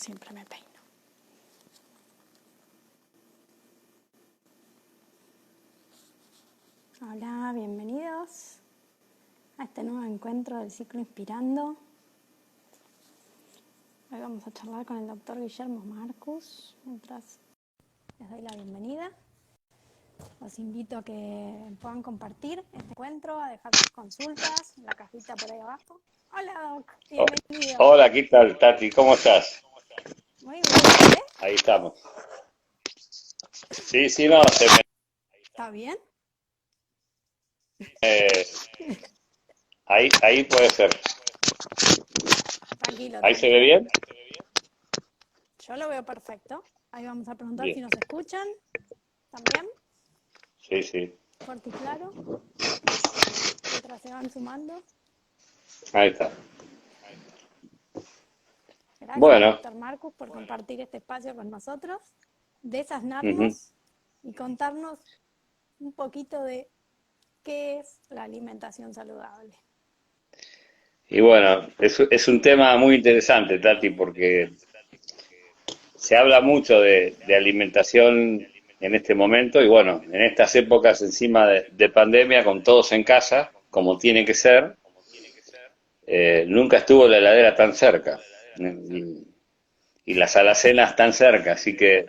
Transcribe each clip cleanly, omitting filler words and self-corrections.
siempre me peino. Hola, bienvenidos a este nuevo encuentro del ciclo Inspirando. Hoy vamos a charlar con el doctor Guillermo Marcus, mientras les doy la bienvenida. Los invito a que puedan compartir este encuentro, a dejar sus consultas en la cajita por ahí abajo. Hola, Doc, bienvenido. Hola, ¿qué tal, Tati? ¿Cómo estás? Muy bien, ¿eh? Ahí estamos. Sí, no, ¿Está bien? ahí puede ser. Tranquilo. ¿Ahí se ve bien? Yo lo veo perfecto. Ahí vamos a preguntar Bien. si nos escuchan también. Sí. Fuerte y claro. Mientras se van sumando. Ahí está. Gracias, Bueno. doctor Marcus, por compartir este espacio con nosotros, Ujú. y contarnos un poquito de qué es la alimentación saludable. Y bueno, es un tema muy interesante, Tati, porque se habla mucho de alimentación en este momento y bueno, en estas épocas encima de pandemia, con todos en casa, como tiene que ser, nunca estuvo la heladera tan cerca. Y las alacenas tan cerca, así que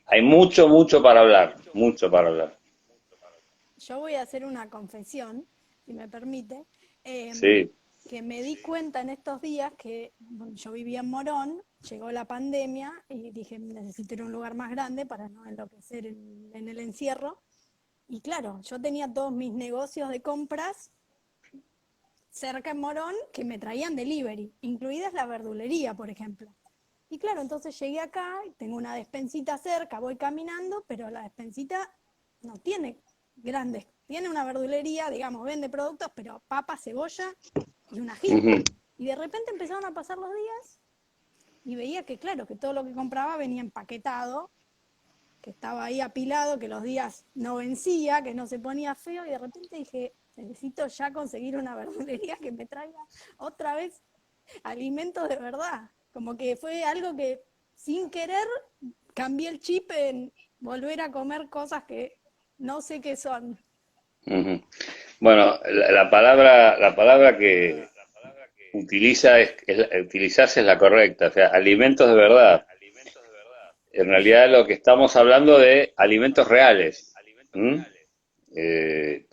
hay mucho para hablar, mucho para hablar. Yo voy a hacer una confesión, si me permite, Sí, que me di cuenta en estos días que yo vivía en Morón, llegó la pandemia y dije, necesito ir a un lugar más grande para no enloquecer en el encierro. Y claro, yo tenía todos mis negocios de compras cerca en Morón que me traían delivery, incluidas la verdulería, por ejemplo. Y claro, entonces llegué acá, tengo una despensita cerca, voy caminando, pero la despensita no tiene grandes, tiene una verdulería, digamos, vende productos, pero papa, cebolla y un ají. ujú, Y de repente empezaron a pasar los días y veía que, claro, que todo lo que compraba venía empaquetado, que estaba ahí apilado, que los días no vencía, que no se ponía feo, y de repente dije, necesito ya conseguir una verdulería que me traiga otra vez alimentos de verdad. Como que fue algo que sin querer cambié el chip en volver a comer cosas que no sé qué son. ujú. Bueno, la palabra que utilizás es la correcta, o sea, alimentos de verdad. En realidad lo que estamos hablando de alimentos reales. ¿Mm? Eh,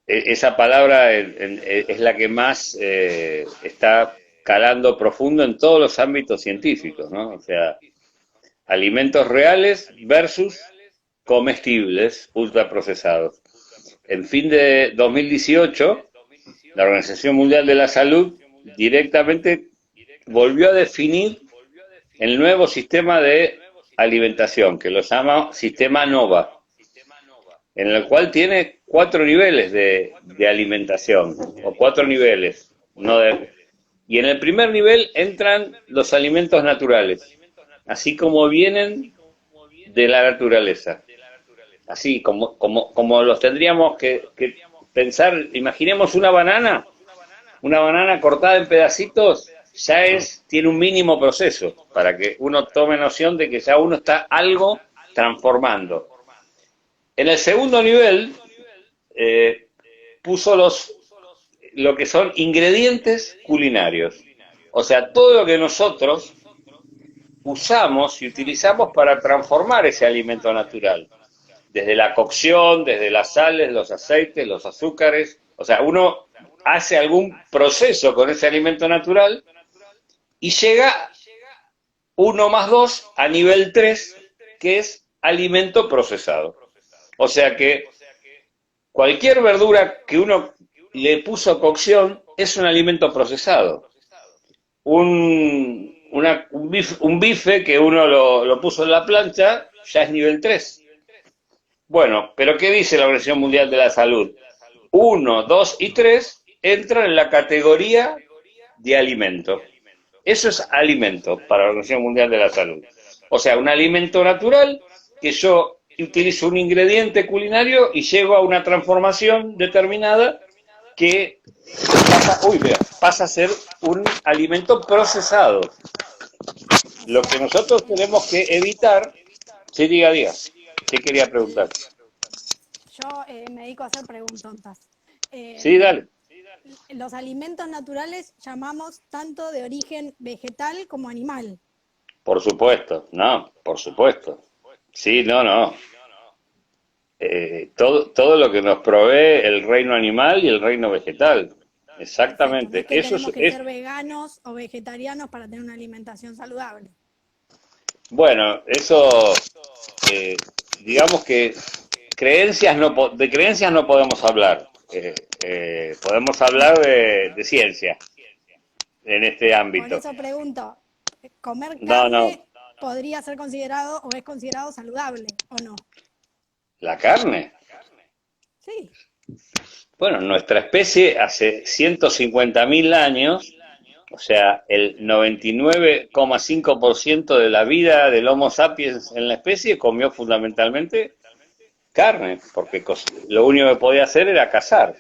Esa palabra es la que más está calando profundo en todos los ámbitos científicos, ¿no? O sea, alimentos reales versus comestibles ultraprocesados. En fin de 2018, la Organización Mundial de la Salud directamente volvió a definir el nuevo sistema de alimentación, que lo llama sistema NOVA, en el cual tiene 4 niveles de alimentación, o 4 niveles. Y en el primer nivel entran los alimentos naturales, así como vienen de la naturaleza. Así como los tendríamos que pensar, imaginemos una banana cortada en pedacitos, tiene un mínimo proceso, para que uno tome noción de que ya uno está algo transformando. En el segundo nivel, puso lo que son ingredientes culinarios. O sea, todo lo que nosotros usamos y utilizamos para transformar ese alimento natural. Desde la cocción, desde las sales, los aceites, los azúcares. O sea, uno hace algún proceso con ese alimento natural y llega 1 más 2 a nivel 3, que es alimento procesado. O sea que cualquier verdura que uno le puso cocción es un alimento procesado. Un bife que uno lo puso en la plancha ya es nivel 3. Bueno, pero ¿qué dice la Organización Mundial de la Salud? 1, 2 y 3 entran en la categoría de alimento. Eso es alimento para la Organización Mundial de la Salud. O sea, un alimento natural que yo utilizo un ingrediente culinario y llego a una transformación determinada que pasa a ser un alimento procesado. O Lo que sea, nosotros tenemos que evitar, sí, diga, ¿qué quería preguntar? yo me dedico a hacer preguntontas. Sí, Eh, dale. los alimentos naturales llamamos tanto de origen vegetal como animal. Por supuesto, no, por supuesto. Sí, no. Todo lo que nos provee el reino animal y el reino vegetal. Perfecto, no es Exactamente. que Eso tenemos que es ser veganos o vegetarianos para tener una alimentación saludable. bueno, eso, eh, digamos que de creencias no podemos hablar. Podemos hablar de ciencia en este Por ámbito. eso pregunto, ¿comer No. carne podría ser considerado o es considerado saludable o no? La carne. Sí, Bueno, nuestra especie hace 150.000 años, o sea, el 99,5% de la vida del Homo sapiens en la especie comió fundamentalmente carne, porque lo único que podía hacer era cazar.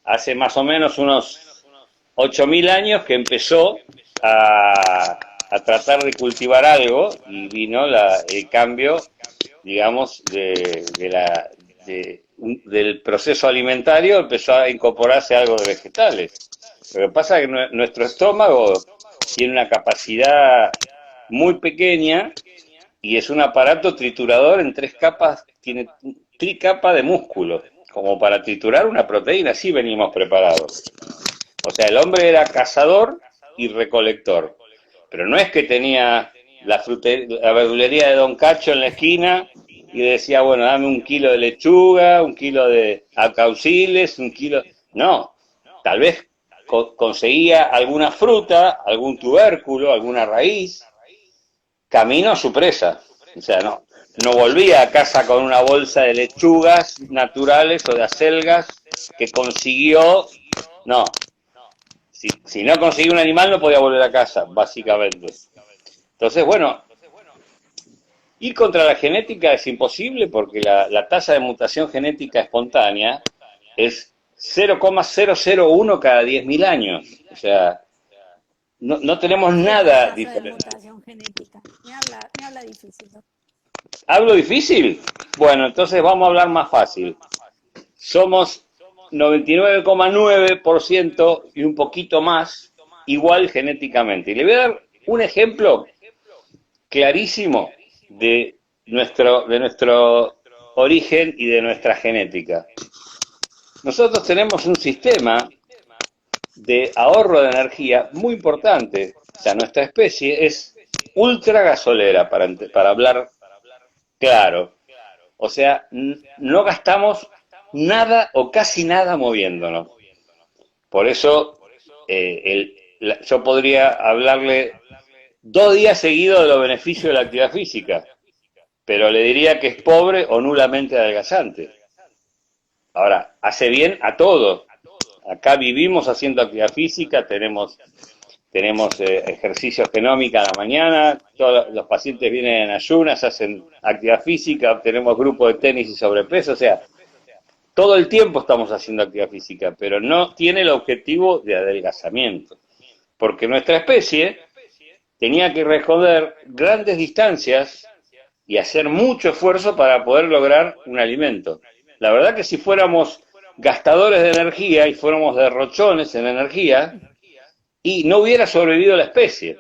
Hace más o menos unos 8.000 años que empezó a tratar de cultivar algo y vino el cambio, digamos, del proceso alimentario, empezó a incorporarse algo de vegetales. Lo que pasa es que nuestro estómago tiene una capacidad muy pequeña y es un aparato triturador en tres capas, tiene tricapa de músculo, como para triturar una proteína, así venimos preparados. O sea, el hombre era cazador y recolector, pero no es que tenía la verdulería de Don Cacho en la esquina y decía, bueno, dame un kilo de lechuga, un kilo de alcauciles, un kilo... No, tal vez conseguía alguna fruta, algún tubérculo, alguna raíz, camino a su presa. O sea, no volvía a casa con una bolsa de lechugas naturales o de acelgas que consiguió. No, si no conseguía un animal no podía volver a casa, básicamente. Entonces, bueno, ir contra la genética es imposible porque la tasa de mutación genética espontánea es 0,001 cada 10.000 años. O sea, no tenemos ¿qué es la nada tasa de diferente. mutación genética? Me habla difícil. ¿Hablo difícil? Bueno, entonces vamos a hablar más fácil. Somos 99,9% y un poquito más igual genéticamente. Y le voy a dar un ejemplo clarísimo de nuestro origen y de nuestra genética. Nosotros tenemos un sistema de ahorro de energía muy importante. O sea, nuestra especie es ultra gasolera, para hablar claro. O sea, no gastamos nada o casi nada moviéndonos. Por eso yo podría hablarle 2 días seguidos de los beneficios de la actividad física, pero le diría que es pobre o nulamente adelgazante. Ahora, hace bien a todos. Acá vivimos haciendo actividad física, tenemos ejercicio genómica a la mañana, todos los pacientes vienen en ayunas, hacen actividad física, tenemos grupos de tenis y sobrepeso, o sea, todo el tiempo estamos haciendo actividad física, pero no tiene el objetivo de adelgazamiento, porque nuestra especie tenía que recorrer grandes distancias y hacer mucho esfuerzo para poder lograr un alimento. La verdad que si fuéramos gastadores de energía y fuéramos derrochones en energía, y no hubiera sobrevivido la especie.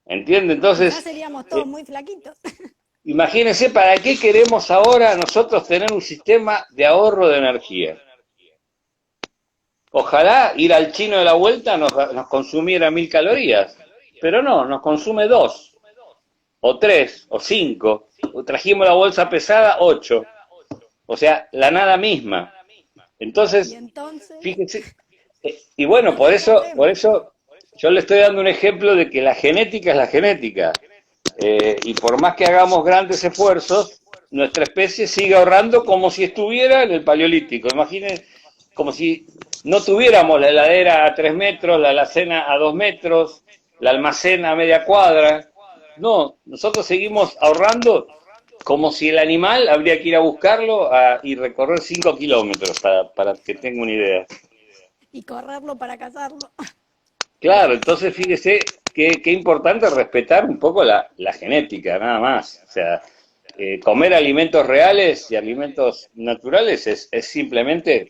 ¿Entiende? Quizás Entonces, seríamos todos muy flaquitos. imagínense para qué queremos ahora nosotros tener un sistema de ahorro de energía. Ojalá ir al chino de la vuelta nos consumiera 1.000 calorías, pero no, nos consume 2, o 3, o 5. Trajimos la bolsa pesada, 8. O sea, la nada misma. Y Entonces, entonces, fíjense, y bueno, por ¿qué eso, por hacemos? eso yo le estoy dando un ejemplo de que la genética es la genética. Y por más que hagamos grandes esfuerzos, nuestra especie sigue ahorrando como si estuviera en el Paleolítico. Imaginen, como si no tuviéramos la heladera a 3 metros, la alacena a 2 metros, la almacena a media cuadra. No, nosotros seguimos ahorrando como si el animal habría que ir a buscarlo y recorrer 5 kilómetros, para que tenga una idea. Y correrlo para cazarlo. Claro, entonces fíjese qué importante respetar un poco la genética, nada más. O sea, comer alimentos reales y alimentos naturales es simplemente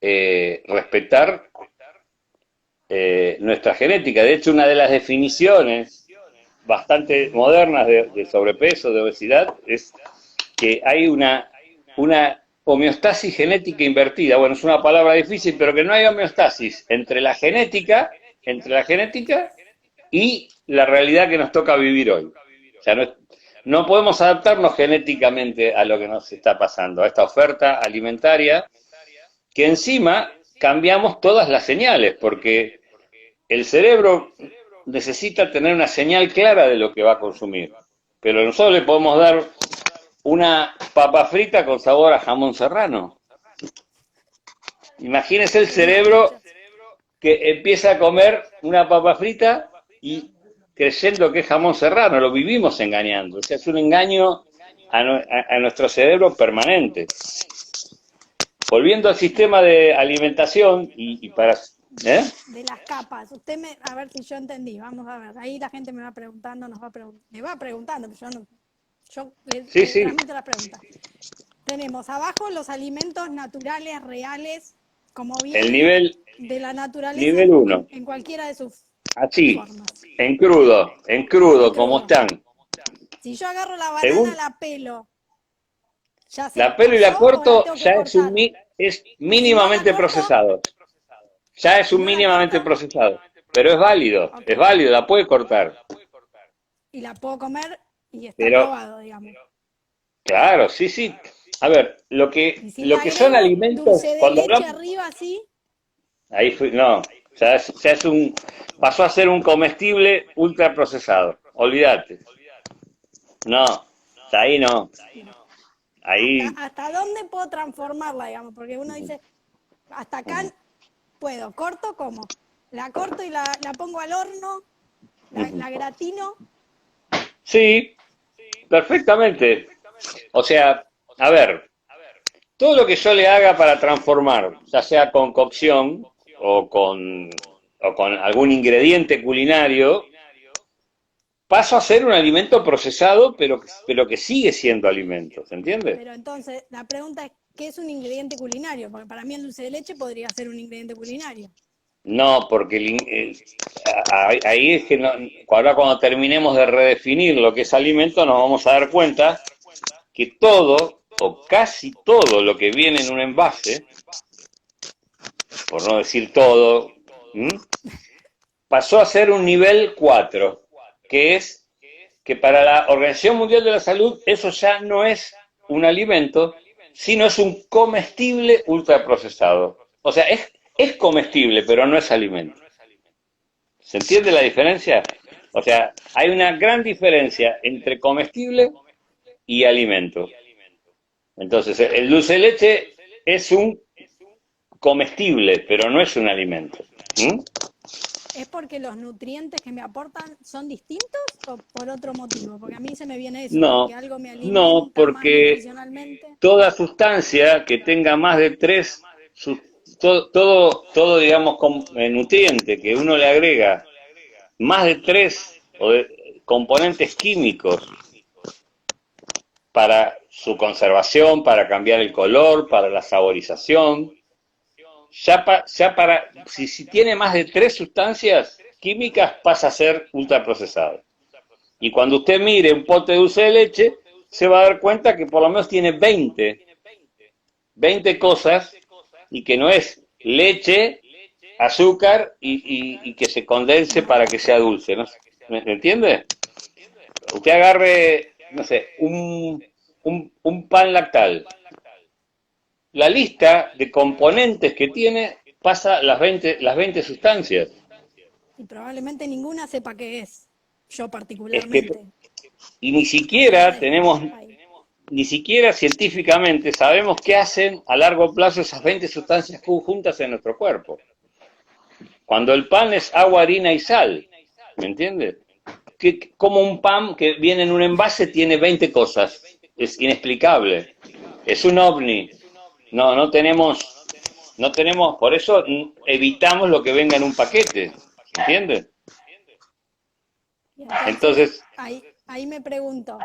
respetar nuestra genética. De hecho, una de las definiciones bastante modernas de sobrepeso, de obesidad, es que hay una homeostasis genética invertida. Bueno, es una palabra difícil, pero que no hay homeostasis entre la genética y la realidad que nos toca vivir hoy. O sea, no podemos adaptarnos genéticamente a lo que nos está pasando, a esta oferta alimentaria, que encima cambiamos todas las señales, porque el cerebro necesita tener una señal clara de lo que va a consumir. Pero nosotros le podemos dar una papa frita con sabor a jamón serrano. Imagínese el cerebro que empieza a comer una papa frita y creyendo que es jamón serrano, lo vivimos engañando. O sea, es un engaño a nuestro cerebro permanente. Volviendo al sistema de alimentación y para... De las capas. A ver si yo entendí, vamos a ver. Ahí la gente me va preguntando, me va preguntando, pero yo le transmito las preguntas. Tenemos abajo los alimentos naturales, reales, como vienen de la naturaleza, nivel 1. En cualquiera de sus formas. En crudo, como están. Si yo agarro la banana, la pelo. La pelo y la corto, ya es mínimamente procesado. Ya es un mínimamente procesado. Pero es válido, la puede cortar. Y la puedo comer y está probado, digamos. Claro, sí. A ver, lo que son alimentos, dulce de cuando leche hablamos, arriba, ¿sí? ahí no, pasó a ser un comestible ultraprocesado. Olvídate. No, ahí no. Ahí. ¿Hasta dónde puedo transformarla, digamos? Porque uno dice, hasta acá puedo, corto, ¿cómo? La corto y la pongo al horno, la gratino. Sí, perfectamente. O sea, a ver, todo lo que yo le haga para transformar, ya sea con cocción o con algún ingrediente culinario, paso a ser un alimento procesado, pero que sigue siendo alimento, ¿se entiende? Pero entonces, la pregunta es, ¿qué es un ingrediente culinario? Porque para mí el dulce de leche podría ser un ingrediente culinario. No, porque ahí es que ahora cuando terminemos de redefinir lo que es alimento, nos vamos a dar cuenta que todo, o casi todo lo que viene en un envase, por no decir todo, pasó a ser un nivel 4, que es que para la Organización Mundial de la Salud eso ya no es un alimento, sino es un comestible ultraprocesado. O sea, es comestible, pero no es alimento. ¿Se entiende la diferencia? O sea, hay una gran diferencia entre comestible y alimento. Entonces, el dulce de leche es un comestible, pero no es un alimento. ¿Es porque los nutrientes que me aportan son distintos o por otro motivo? Porque a mí se me viene eso, porque algo me alimenta no, porque más nutricionalmente. Toda sustancia que tenga más de 3, todo digamos, nutriente que uno le agrega más de 3 componentes químicos para su conservación, para cambiar el color, para la saborización, si tiene más de 3 sustancias químicas pasa a ser ultraprocesado. Y cuando usted mire un pote de dulce de leche, se va a dar cuenta que por lo menos tiene 20 cosas y que no es leche, azúcar y que se condense para que sea dulce, ¿no? ¿Me entiende? Usted agarre, no sé, un pan lactal. La lista de componentes que tiene pasa las 20 sustancias. Y probablemente ninguna sepa qué es, yo particularmente. Y ni siquiera ni siquiera científicamente sabemos qué hacen a largo plazo esas 20 sustancias juntas en nuestro cuerpo. Cuando el pan es agua, harina y sal, ¿me entiendes? Como un pan que viene en un envase tiene 20 cosas, es inexplicable, es un ovni. No tenemos, por eso evitamos lo que venga en un paquete, ¿entiendes? Y entonces, Entonces, ahí me pregunto,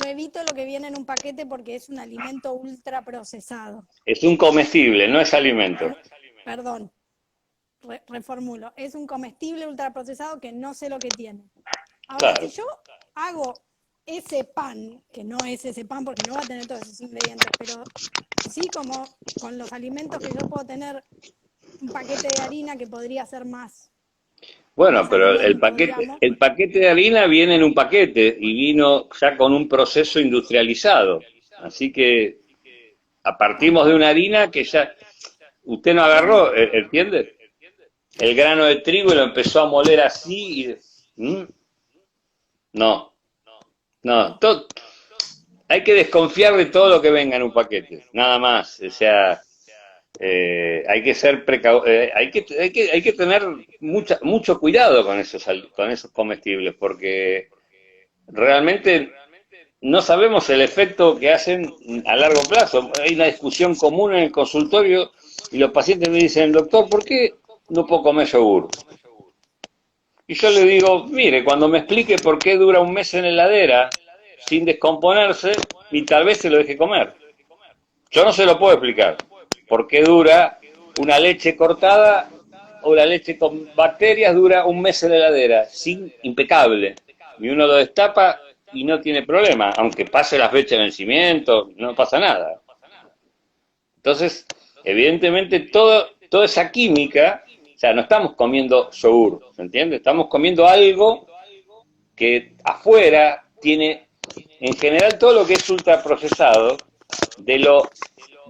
yo evito lo que viene en un paquete porque es un alimento ultra procesado. es un comestible, no es alimento. Perdón, reformulo, es un comestible ultraprocesado que no sé lo que tiene. Ahora, si Claro. yo hago ese pan, que no es ese pan porque no va a tener todos esos ingredientes, pero sí como con los alimentos que yo puedo tener un paquete de harina que podría ser Bueno, más pero alimento, digamos. el paquete de harina viene en un paquete y vino ya con un proceso industrializado. Así que partimos de Ajá. una harina que ya usted no Bueno, agarró, ¿entiende? El grano de trigo y lo empezó a moler así y ¿Mm? No, no, no. hay que desconfiar de todo lo que venga en un paquete, nada más. O sea, hay que ser hay que tener mucho cuidado con con esos comestibles, porque realmente no sabemos el efecto que hacen a largo plazo. Hay una discusión común en el consultorio y los pacientes me dicen, doctor, ¿por qué no puedo comer yogur? Y yo le digo, mire, cuando me explique por qué dura un mes en la heladera sin descomponerse, y tal vez se lo deje comer. Yo no se lo puedo explicar. ¿Por qué dura una leche cortada o la leche con bacterias dura un mes en la heladera? Sin, impecable. Y uno lo destapa y no tiene problema, aunque pase la fecha de vencimiento, no pasa nada. Entonces, evidentemente, toda esa química, o sea, no estamos comiendo yogur, ¿se entiende? Estamos comiendo algo que afuera tiene, en general, todo lo que es ultraprocesado, de lo,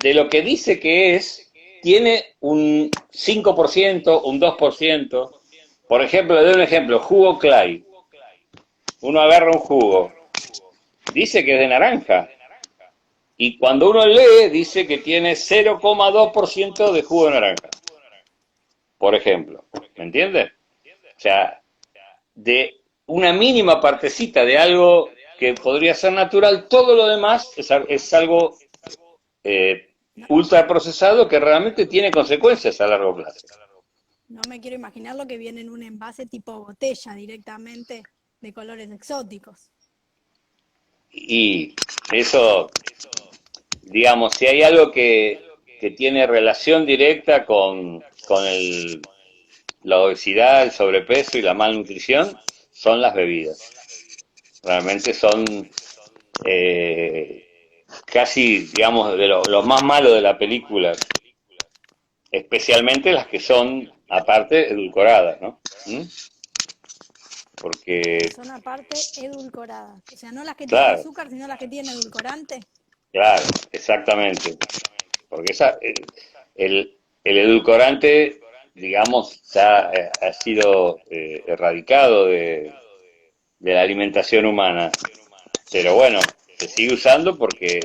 de lo que dice que es, tiene un 5%, un 2%. Por ejemplo, le doy un ejemplo, jugo Clay. Uno agarra un jugo, dice que es de naranja, y cuando uno lee, dice que tiene 0,2% de jugo de naranja, por ejemplo. ¿Me entiendes? O sea, de una mínima partecita de algo que podría ser natural, todo lo demás es algo eh, No, ultraprocesado que realmente tiene consecuencias a largo plazo. no me quiero imaginar lo que viene en un envase tipo botella directamente de colores exóticos. Y eso, digamos, si hay algo que tiene relación directa la obesidad, el sobrepeso y la malnutrición, son las bebidas. Realmente son eh, casi, digamos, de los más malos de la película, especialmente las que son, aparte, edulcoradas, ¿no? ¿Mm? Las que Porque, son aparte edulcoradas. O sea, no las que tienen claro, azúcar, sino las que tienen edulcorante. claro, exactamente. Porque el edulcorante, digamos, ya ha sido erradicado de la alimentación humana. Pero bueno, se sigue usando porque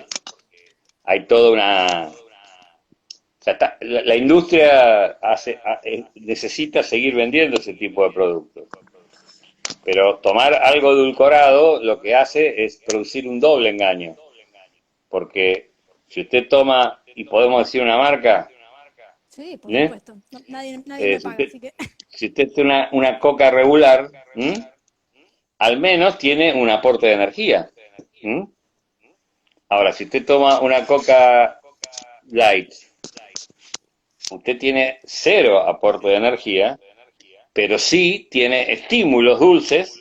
hay toda una... O sea, la industria necesita seguir vendiendo ese tipo de productos. Pero tomar algo edulcorado lo que hace es producir un doble engaño. Porque si usted toma, y podemos decir una marca, Sí, por ¿eh? supuesto. Nadie me Si paga, usted, así que si usted tiene una coca regular, ¿m? Al menos tiene un aporte de energía. ¿M? Ahora, si usted toma una coca light, usted tiene cero aporte de energía, pero sí tiene estímulos dulces.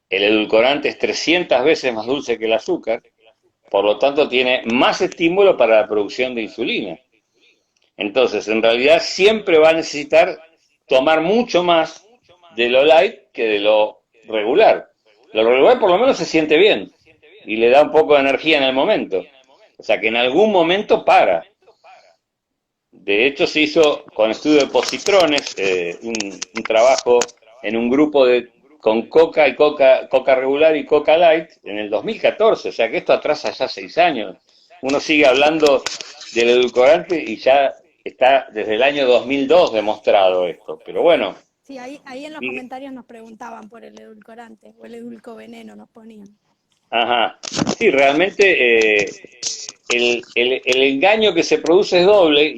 El edulcorante es 300 veces más dulce que el azúcar, por lo tanto tiene más estímulo para la producción de insulina. Entonces, en realidad siempre va a necesitar tomar mucho más de lo light que de lo regular. Lo regular por lo menos se siente bien y le da un poco de energía en el momento. O sea que en algún momento para. De hecho, se hizo con estudio de positrones un trabajo en un grupo con coca y coca regular y coca light en el 2014. O sea que esto atrasa ya 6 años. Uno sigue hablando del edulcorante y ya está desde el año 2002 demostrado esto. Pero bueno, sí, ahí en los comentarios nos preguntaban por el edulcorante o el edulcoveneno nos ponían. ajá. Sí, realmente el engaño que se produce es doble.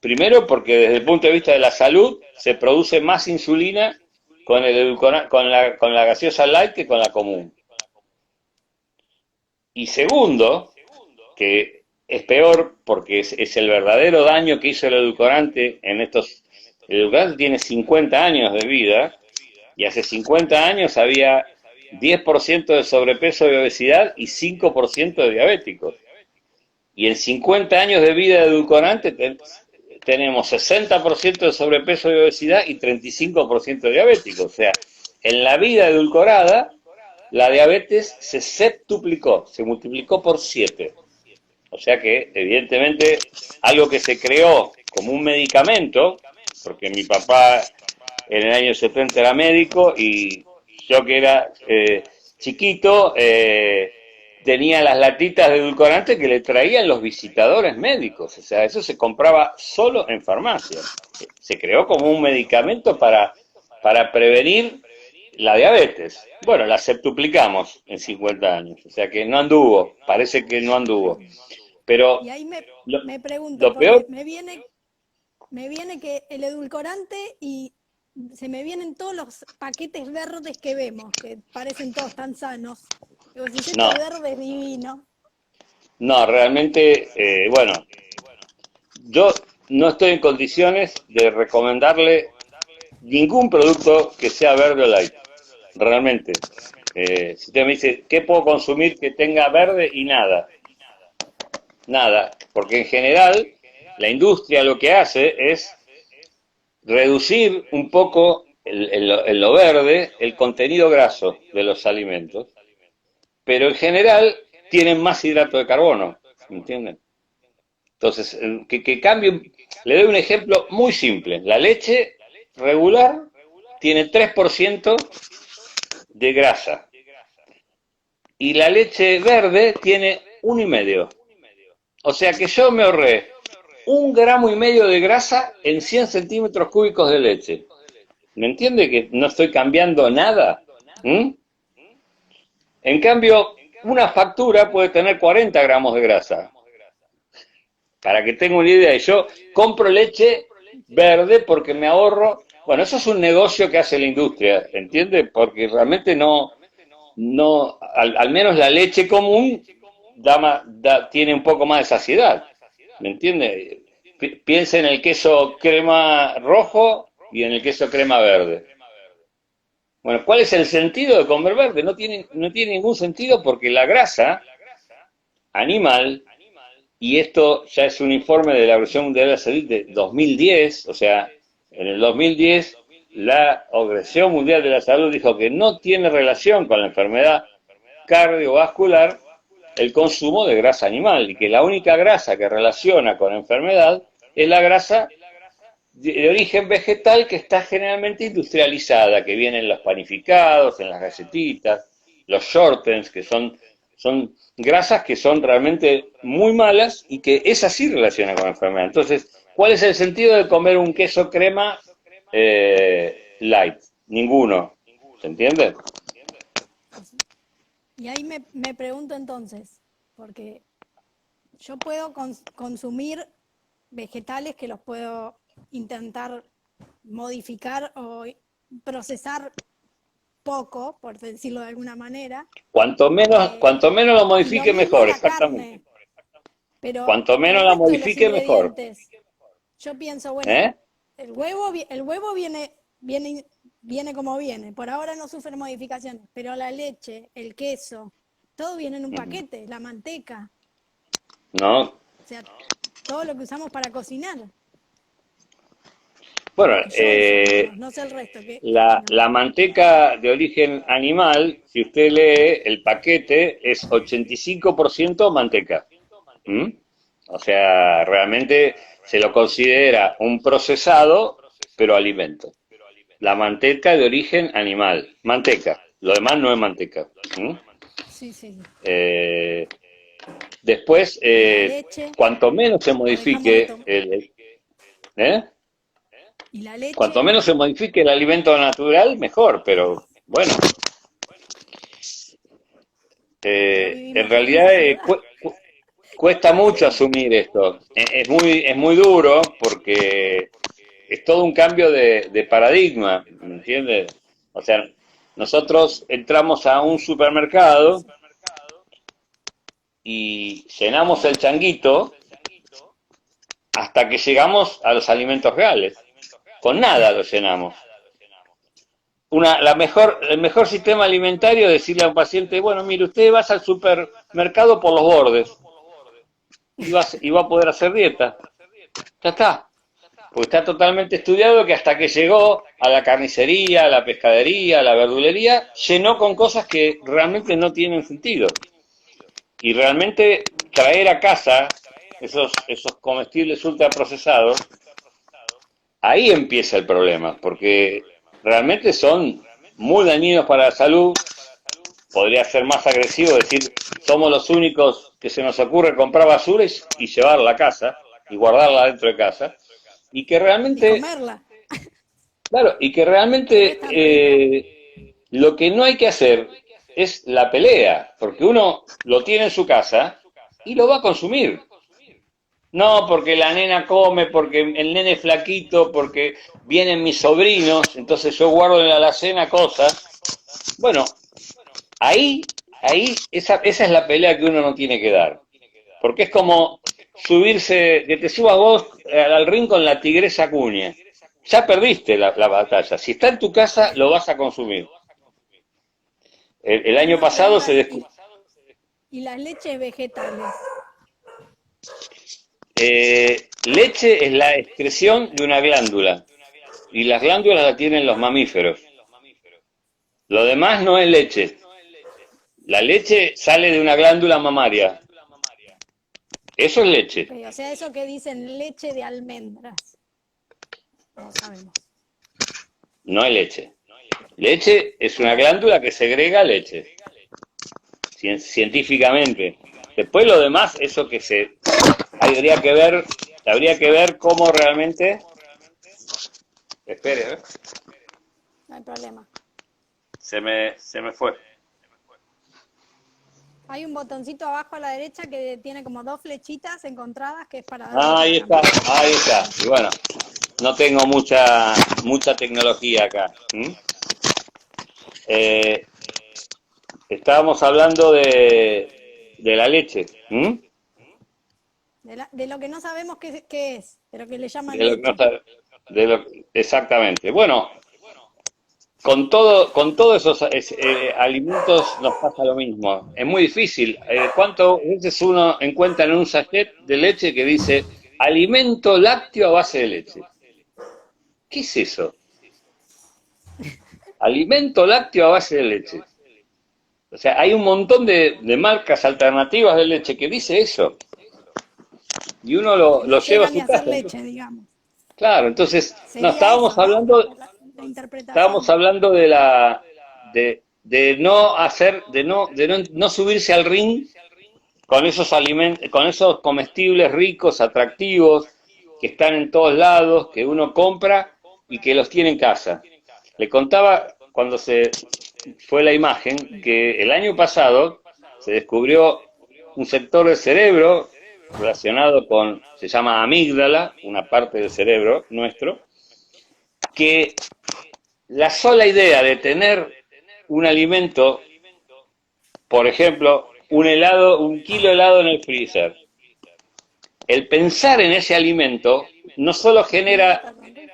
Primero porque desde el punto de vista de la salud se produce más insulina con el con la gaseosa light que con la común. Y segundo, que es peor porque es el verdadero daño que hizo el edulcorante en estos... El edulcorante tiene 50 años de vida y hace 50 años había 10% de sobrepeso y obesidad y 5% de diabéticos. Y en 50 años de vida de edulcorante tenemos 60% de sobrepeso y obesidad y 35% de diabéticos. O sea, en la vida edulcorada, la diabetes se septuplicó, se multiplicó por 7. O sea que, evidentemente, algo que se creó como un medicamento, porque mi papá en el año 70 era médico y yo que era chiquito tenía las latitas de edulcorante que le traían los visitadores médicos. O sea, eso se compraba solo en farmacia. Se creó como un medicamento para prevenir la diabetes. Bueno, la septuplicamos en 50 años. O sea que no anduvo, parece que no anduvo. Pero Y ahí lo, me pregunto, lo peor, porque me viene que el edulcorante y se me vienen todos los paquetes verdes que vemos, que parecen todos tan sanos. Digo, si este no, verde es divino. no, realmente, bueno, yo no estoy en condiciones de recomendarle ningún producto que sea verde o light, realmente. Si usted me dice, ¿qué puedo consumir que tenga verde? Y nada, nada, porque en general la industria lo que hace es reducir un poco en lo verde el contenido graso de los alimentos, pero en general tienen más hidrato de carbono, ¿me entienden? Entonces, que cambie, le doy un ejemplo muy simple. La leche regular tiene 3% de grasa y la leche verde tiene 1,5. O sea que yo me ahorré 1,5 gramos de grasa en 100 centímetros cúbicos de leche. ¿Me entiende que no estoy cambiando nada? ¿Mm? En cambio, una factura puede tener 40 gramos de grasa. Para que tenga una idea, yo compro leche verde porque me ahorro. Bueno, eso es un negocio que hace la industria, ¿entiende? Porque realmente al menos la leche común tiene un poco más de saciedad, ¿me entiende? Piensa en el queso crema rojo y en el queso crema verde. Bueno, ¿cuál es el sentido de comer verde? No tiene ningún sentido porque la grasa animal, y esto ya es un informe de la Organización Mundial de la Salud de 2010, o sea, en el 2010 la Organización Mundial de la Salud dijo que no tiene relación con la enfermedad cardiovascular el consumo de grasa animal y que la única grasa que relaciona con la enfermedad es la grasa de origen vegetal que está generalmente industrializada, que viene en los panificados, en las galletitas, los shortens, que son grasas que son realmente muy malas y que esas sí relacionan con la enfermedad. Entonces, ¿cuál es el sentido de comer un queso crema light? Ninguno. ¿Se entiende? Y ahí me pregunto entonces, porque yo puedo consumir vegetales que los puedo intentar modificar o procesar poco, por decirlo de alguna manera. Cuanto menos lo Y lo modifique, mismo mejor, la exactamente. carne, pero Cuanto el menos la resto de los modifique, mejor. ingredientes, yo pienso, bueno, ¿Eh? el huevo viene como viene. Por ahora no sufre modificaciones, pero la leche, el queso, todo viene en un paquete, la manteca, No. o sea, todo lo que usamos para cocinar. Bueno, Lo que yo uso, al menos, no sé el resto, que la manteca de origen animal, si usted lee el paquete, es 85% manteca. ¿Mm? O sea, realmente se lo considera un procesado, pero alimento. La manteca de origen animal, manteca. Lo demás no es manteca. ¿Mm? sí, sí. Eh, Después, Y la leche, cuanto menos se o dejamos de modifique tomar. ¿eh? Y la Cuanto leche, menos se modifique el alimento natural, mejor, pero bueno, no en vivimos en esa realidad ciudad. cuesta mucho asumir esto. Es muy duro porque es todo un cambio de paradigma, ¿me entiendes? O sea, nosotros entramos a un supermercado y llenamos el changuito hasta que llegamos a los alimentos reales. Con nada lo llenamos. El mejor sistema alimentario es decirle a un paciente, bueno, mire, usted va al supermercado por los bordes y va a poder hacer dieta. Ya está. Porque está totalmente estudiado que hasta que llegó a la carnicería, a la pescadería, a la verdulería, llenó con cosas que realmente no tienen sentido. Y realmente traer a casa esos comestibles ultraprocesados, ahí empieza el problema, porque realmente son muy dañinos para la salud. Podría ser más agresivo decir, somos los únicos que se nos ocurre comprar basura y llevarla a casa y guardarla dentro de casa. Y que Y realmente, comerla. claro, y que Debe realmente estar rica. lo que no hay que hacer es la pelea, porque uno lo tiene en su casa y lo va a consumir. No, porque la nena come, porque el nene es flaquito, porque vienen mis sobrinos, entonces yo guardo en la alacena cosas. Bueno, ahí, esa es la pelea que uno no tiene que dar. Porque es como subirse, que te subas vos al ring con la tigresa Acuña. Ya perdiste la batalla. Si está en tu casa, lo vas a consumir. El Tengo año una pasado pregunta. se descubrió. ¿Y las leches vegetales? Leche es la excreción de una glándula. Y las glándulas la tienen los mamíferos. Lo demás no es leche. La leche sale de una glándula mamaria. Eso es Ok, leche. o sea, eso que dicen leche de almendras. No sabemos. No es leche. Leche es una Ok. glándula que segrega leche, científicamente. Después lo demás, eso que habría que ver cómo realmente. Espere, No hay problema. se me fue. Hay un botoncito abajo a la derecha que tiene como dos flechitas encontradas que es para darle Ah, otra ahí está, cámara. ahí está. Y bueno, no tengo mucha tecnología acá. ¿Mm? Eh, estábamos hablando de la leche. ¿Mm? De lo que no sabemos qué es, pero que le llaman De lo que no leche. sabe- exactamente. Bueno, con todos esos alimentos nos pasa lo mismo. Es muy difícil. ¿Cuántas veces uno encuentra en un sachet de leche que dice alimento lácteo a base de leche? ¿Qué es eso? Alimento lácteo a base de leche. O sea, hay un montón de marcas alternativas de leche que dice eso. Y uno Que lo no lleva a llegan ni su a hacer casa. leche, digamos. Claro, entonces, no, Sería eso, ¿no? La estábamos interpretación. hablando de no hacer, de no subirse al ring con esos alimentos, con esos comestibles ricos, atractivos, que están en todos lados, que uno compra y que los tiene en casa. Le contaba cuando se fue la imagen que el año pasado se descubrió un sector del cerebro relacionado con, se llama amígdala, una parte del cerebro nuestro, que la sola idea de tener un alimento, por ejemplo, un kilo de helado en el freezer, el pensar en ese alimento no solo genera Está tan rico.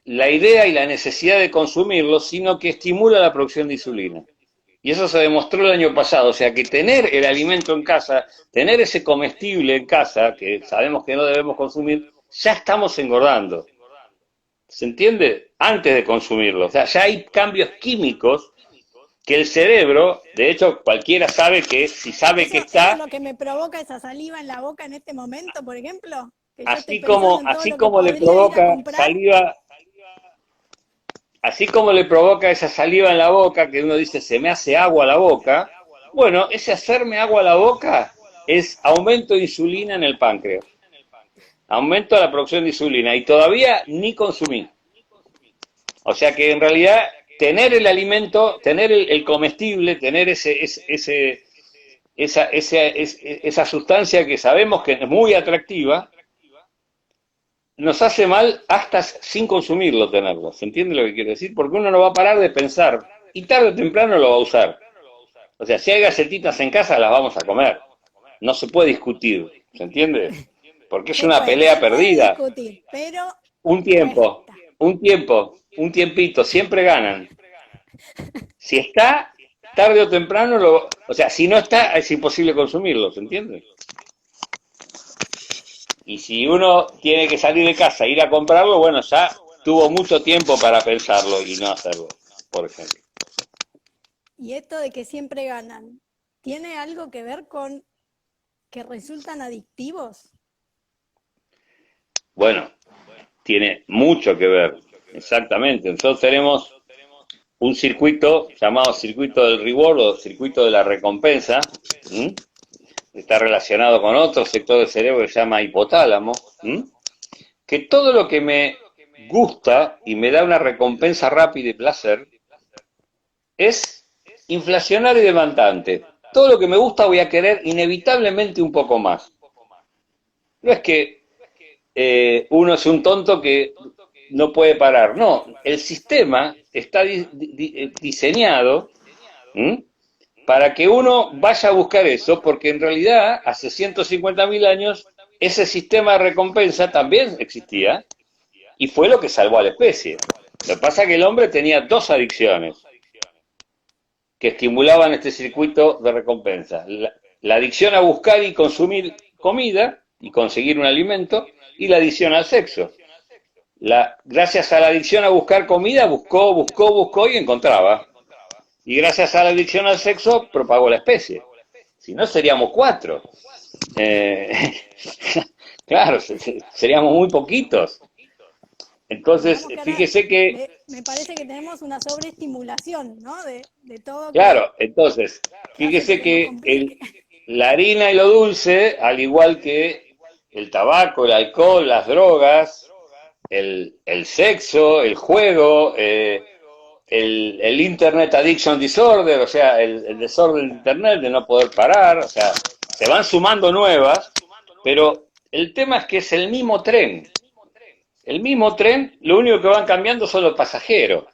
la idea y la necesidad de consumirlo, sino que estimula la producción de insulina. Y eso se demostró el año pasado, o sea que tener el alimento en casa, tener ese comestible en casa, que sabemos que no debemos consumir, ya estamos engordando. ¿Se entiende? Antes de consumirlo. O sea, ya hay cambios químicos que el cerebro, de hecho, cualquiera sabe que si sabe que Eso es está, lo que me provoca esa saliva en la boca en este momento, por ejemplo. Que yo estoy pensando en todo así lo que como le podría ir a provoca comprar. saliva, así como le provoca esa saliva en la boca, que uno dice se me hace agua a la boca, bueno, ese hacerme agua a la boca es aumento de insulina en el páncreas, aumento de la producción de insulina y todavía ni consumí. O sea que en realidad tener el alimento, tener el comestible, tener esa sustancia que sabemos que es muy atractiva, nos hace mal hasta sin consumirlo tenerlo. ¿Se entiende lo que quiero decir? Porque uno no va a parar de pensar y tarde o temprano lo va a usar. O sea, si hay galletitas en casa, las vamos a comer. No se puede discutir, ¿se entiende? Porque es una pelea se puede perdida. discutir, pero Un tiempo, cuesta. un tiempito, siempre ganan. Si está, tarde o temprano, o sea, si no está, es imposible consumirlo, ¿se entiende? Y si uno tiene que salir de casa e ir a comprarlo, bueno, ya tuvo mucho tiempo para pensarlo y no hacerlo, por ejemplo. Y esto de que siempre ganan, ¿tiene algo que ver con que resultan adictivos? Bueno, tiene mucho que ver, exactamente. Nosotros tenemos un circuito llamado circuito del reward o circuito de la recompensa, ¿m? Está relacionado con otro sector del cerebro que se llama hipotálamo, ¿m? Que todo lo que me gusta y me da una recompensa rápida y placer es inflacionario y demandante. Todo lo que me gusta voy a querer inevitablemente un poco más. No es que uno es un tonto que no puede parar. No, el sistema está diseñado, ¿m? Para que uno vaya a buscar eso, porque en realidad hace 150.000 años ese sistema de recompensa también existía y fue lo que salvó a la especie. Lo que pasa es que el hombre tenía dos adicciones que estimulaban este circuito de recompensa. La adicción a buscar y consumir comida y conseguir un alimento y la adicción al sexo. Gracias a la adicción a buscar comida, buscó y encontraba. Y gracias a la adicción al sexo, propagó la especie. Si no, seríamos cuatro. Eh, claro, seríamos muy poquitos. Entonces, Digamos que ahora fíjese que, me parece que tenemos una sobreestimulación, ¿no? De todo claro, entonces, que hace que fíjese se nos que complique. la harina y lo dulce, al igual que el tabaco, el alcohol, las drogas, el sexo, el juego, el Internet Addiction Disorder, o sea, el desorden de Internet, de no poder parar, o sea, se van sumando nuevas, pero el tema es que es el mismo tren. El mismo tren, lo único que van cambiando son los pasajeros.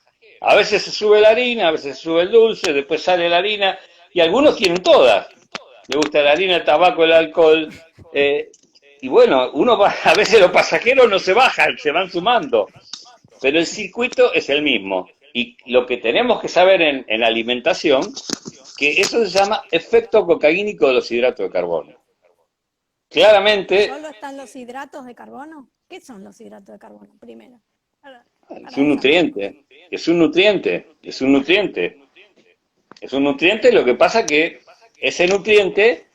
A veces se sube la harina, a veces se sube el dulce, después sale la harina, y algunos tienen todas. Le gusta la harina, el tabaco, el alcohol. Y bueno, uno va, a veces los pasajeros no se bajan, se van sumando. Pero el circuito es el mismo. Y lo que tenemos que saber en la alimentación, que eso se llama efecto cocaínico de los hidratos de carbono. Claramente, ¿Solo están los hidratos de carbono? ¿Qué son los hidratos de carbono? Primero, es para un desarmarlos. nutriente, es un nutriente, es un nutriente. Es un nutriente, lo que pasa que ese nutriente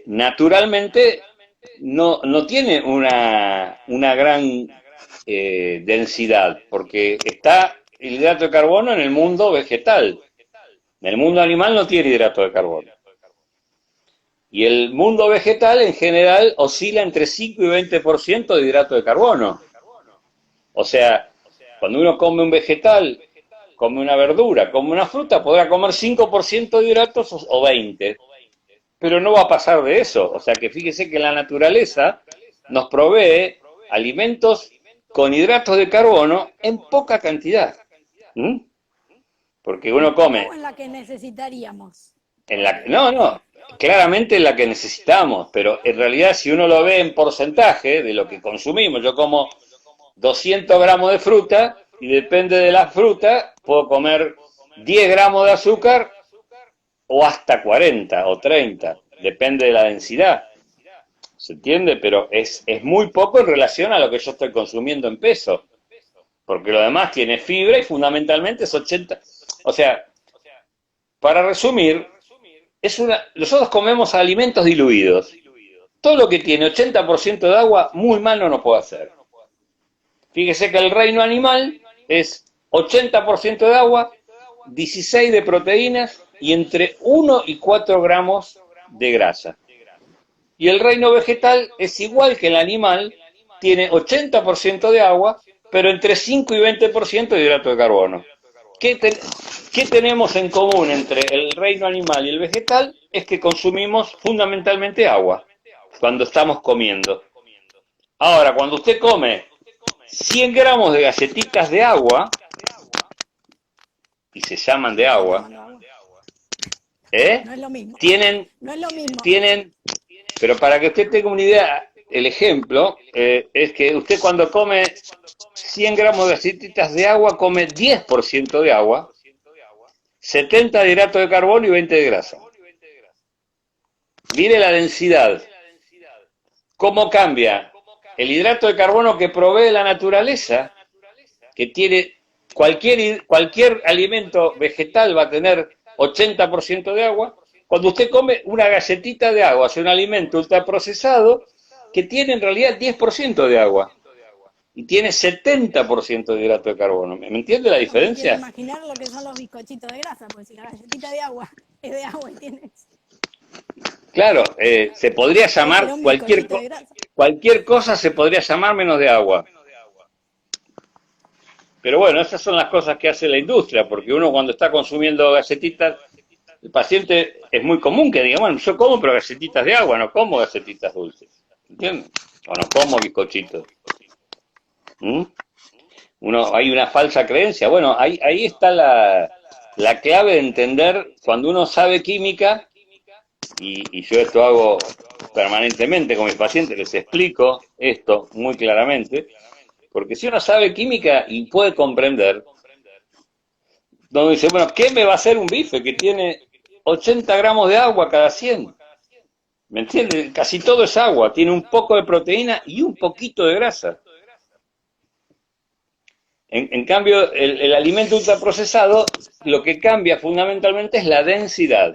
naturalmente no tiene una gran densidad, porque está el hidrato de carbono en el mundo vegetal. En el mundo animal no tiene hidrato de carbono. Y el mundo vegetal en general oscila entre 5 y 20% de hidrato de carbono. O sea, cuando uno come un vegetal, come una verdura, come una fruta, podrá comer 5% de hidratos o 20%. Pero no va a pasar de eso. O sea que fíjese que la naturaleza nos provee alimentos con hidratos de carbono en poca cantidad. ¿Mm? Porque ¿En uno poca o come en la que necesitaríamos? no, claramente en la que necesitamos, pero en realidad si uno lo ve en porcentaje de lo que consumimos, yo como 200 gramos de fruta y depende de la fruta, puedo comer 10 gramos de azúcar o hasta 40 o 30, depende de la densidad. ¿Se entiende? Pero es muy poco en relación a lo que yo estoy consumiendo en peso, porque lo demás tiene fibra y fundamentalmente es 80. O sea, para resumir, nosotros comemos alimentos diluidos. Todo lo que tiene 80% de agua, muy mal no nos puede hacer. Fíjese que el reino animal es 80% de agua, 16 de proteínas y entre 1 y 4 gramos de grasa. Y el reino vegetal es igual que el animal, tiene 80% de agua, pero entre 5 y 20% de hidrato de carbono. ¿Qué tenemos en común entre el reino animal y el vegetal? Es que consumimos fundamentalmente agua cuando estamos comiendo. Ahora, cuando usted come 100 gramos de galletitas de agua, y se llaman de ¿Está agua, tomando agua? ¿eh? No es lo mismo. Tienen, No es lo mismo. tienen, pero para que usted tenga una idea, el ejemplo es que usted cuando come 100 gramos de galletitas de agua, come 10% de agua, 70 de hidrato de carbono y 20 de grasa. Mire la densidad. ¿Cómo cambia? El hidrato de carbono que provee la naturaleza, que tiene cualquier alimento vegetal va a tener 80% de agua. Cuando usted come una galletita de agua, es un alimento ultraprocesado que tiene en realidad 10% de agua y tiene 70% de hidrato de carbono. ¿Me entiende la No me quiero diferencia? imaginar lo que son los bizcochitos de grasa, porque si la galletita de agua es de agua y tienes. Claro, se podría ¿Qué será llamar un bizcochito de grasa? cualquier cosa se podría llamar menos de agua. Pero bueno, esas son las cosas que hace la industria, porque uno cuando está consumiendo galletitas, el paciente es muy común que diga, bueno, yo como pero galletitas de agua, no como galletitas dulces. ¿Entiendes? O no como bizcochitos. ¿Mm? Hay una falsa creencia. Bueno, ahí está la clave de entender cuando uno sabe química, y yo esto hago permanentemente con mis pacientes, les explico esto muy claramente, porque si uno sabe química y puede comprender, donde dice, bueno, ¿qué me va a hacer un bife que tiene 80 gramos de agua cada 100? ¿Me entiendes? Casi todo es agua, tiene un poco de proteína y un poquito de grasa. En cambio, el alimento ultraprocesado, lo que cambia fundamentalmente es la densidad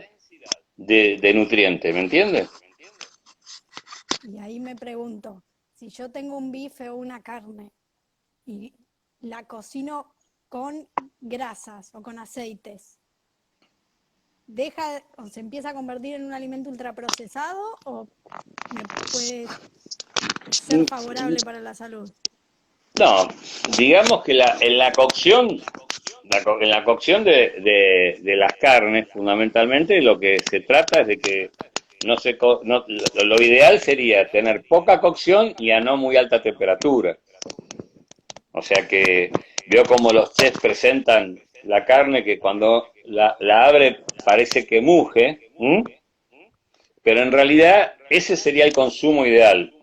de nutrientes, ¿me entiendes? Y ahí me pregunto, si yo tengo un bife o una carne y la cocino con grasas o con aceites, ¿deja o se empieza a convertir en un alimento ultraprocesado o me puede ser favorable para la salud? No, digamos que en la cocción, en la cocción de las carnes, fundamentalmente, lo que se trata es de que no se no, lo ideal sería tener poca cocción y a no muy alta temperatura. O sea que veo como los chefs presentan la carne que cuando la abre parece que muge, ¿m? Pero en realidad ese sería el consumo ideal,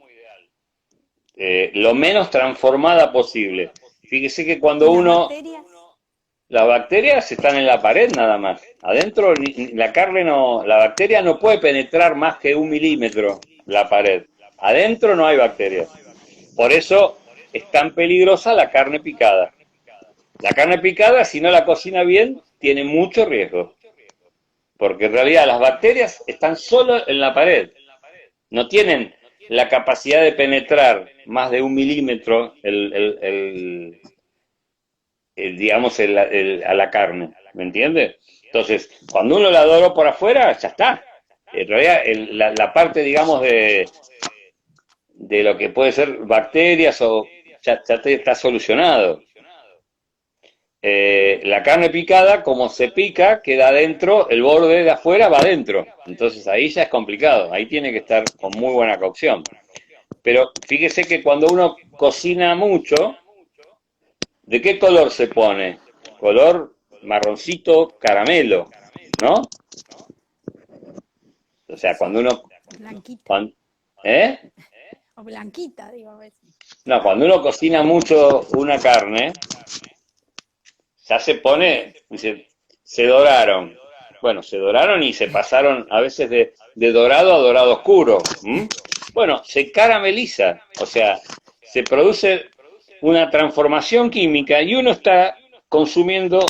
lo menos transformada posible. Fíjese que ¿Y cuando las uno, bacterias? las bacterias están en la pared nada más. Adentro la carne no, la bacteria no puede penetrar más que 1 milímetro la pared. Adentro no hay bacterias. Por eso es tan peligrosa la carne picada. La carne picada, si no la cocina bien, tiene mucho riesgo. Porque en realidad las bacterias están solo en la pared. No tienen la capacidad de penetrar más de 1 milímetro digamos, a la carne, ¿me entiendes? Entonces, cuando uno la doró por afuera, ya está. En realidad, la parte, digamos, de lo que puede ser bacterias ya está solucionado. La carne picada, como se pica, queda adentro, el borde de afuera va adentro. Entonces ahí ya es complicado, ahí tiene que estar con muy buena cocción. Pero fíjese que cuando uno cocina mucho, ¿de qué color se pone? Color marroncito caramelo, ¿no? O sea, cuando Sí, uno... blanquita. Cuando, ¿eh? O blanquita, digo a veces. No, cuando uno cocina mucho una carne, ya se pone, dice, se doraron. Bueno, se doraron y se pasaron a veces de dorado a dorado oscuro. ¿M? Bueno, se carameliza, o sea, se produce una transformación química y uno está consumiendo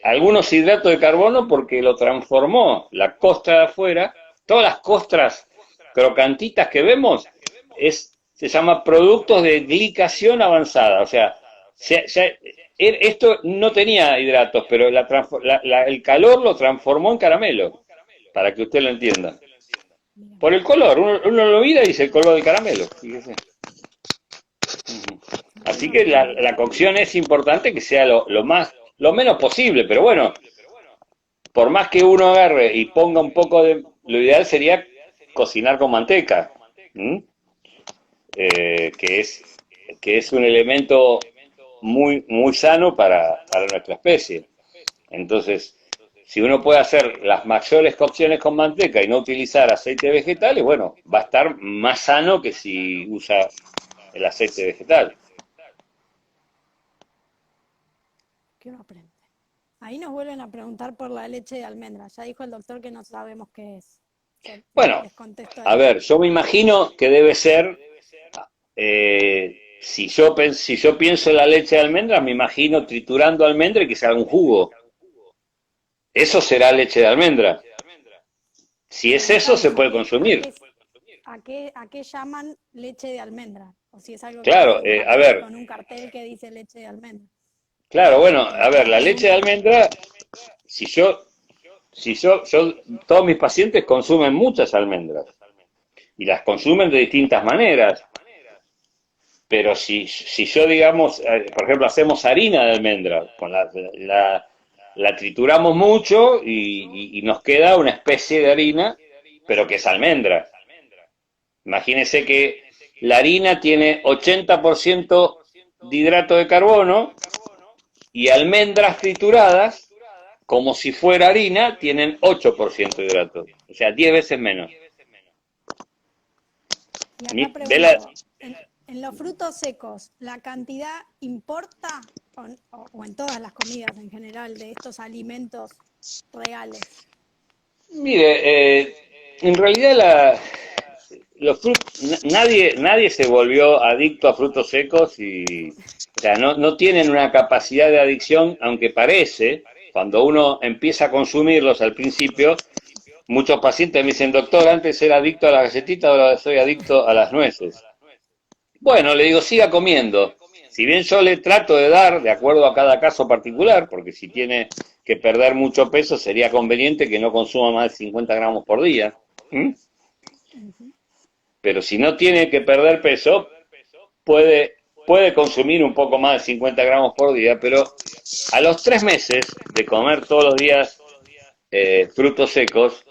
algunos hidratos de carbono porque lo transformó la costra de afuera. Todas las costras crocantitas que vemos se llama productos de glicación avanzada, o sea, esto no tenía hidratos, pero el calor lo transformó en caramelo, para que usted lo entienda. Mira. Por el color, uno lo mira y dice el color del caramelo, fíjese. Así Bueno que aprender. la cocción es importante que sea lo menos posible, pero bueno, por más que uno agarre y ponga un poco de, lo ideal sería cocinar con manteca. ¿Mm? que es un elemento muy, muy sano para nuestra especie. Entonces, si uno puede hacer las mayores cocciones con manteca y no utilizar aceite vegetal, bueno, va a estar más sano que si usa el aceite vegetal. ¿Qué uno aprende? Ahí nos vuelven a preguntar por la leche de almendra. Ya dijo el doctor que no sabemos qué es. Yo Bueno, les contesto a eso. ver, yo me imagino que debe ser, si yo pienso en la leche de almendra, me imagino triturando almendra y que se haga un jugo. Eso será leche de almendra. Si es Pero no eso, sabe se puede a consumir. qué, a qué llaman leche de almendra. O si es algo que Claro, a aparece ver, con un cartel que dice leche de almendra. claro, bueno, Porque a ver, la la leche de pregunta, almendra, si yo, todos mis pacientes consumen muchas almendras y las consumen de distintas maneras. Pero si yo, digamos, por ejemplo, hacemos harina de almendra, la trituramos mucho y nos queda una especie de harina, pero que es almendra. Imagínense que la harina tiene 80% de hidrato de carbono y almendras trituradas, como si fuera harina, tienen 8% de hidrato. O sea, 10 veces menos. y acá Ve la, pregunto, en los frutos secos, ¿la cantidad importa o en todas las comidas en general de estos alimentos reales? mire, en realidad nadie se volvió adicto a frutos secos y, o sea, no tienen una capacidad de adicción, aunque parece, cuando uno empieza a consumirlos al principio, muchos pacientes me dicen, doctor, antes era adicto a la galletita, ahora soy adicto a las nueces. Bueno, le digo, siga comiendo. Si bien yo le trato de dar, de acuerdo a cada caso particular, porque si tiene que perder mucho peso, sería conveniente que no consuma más de 50 gramos por día. ¿Mm? Ujú. Pero si no tiene que perder peso, puede consumir un poco más de 50 gramos por día, pero a los 3 meses de comer todos los días frutos secos,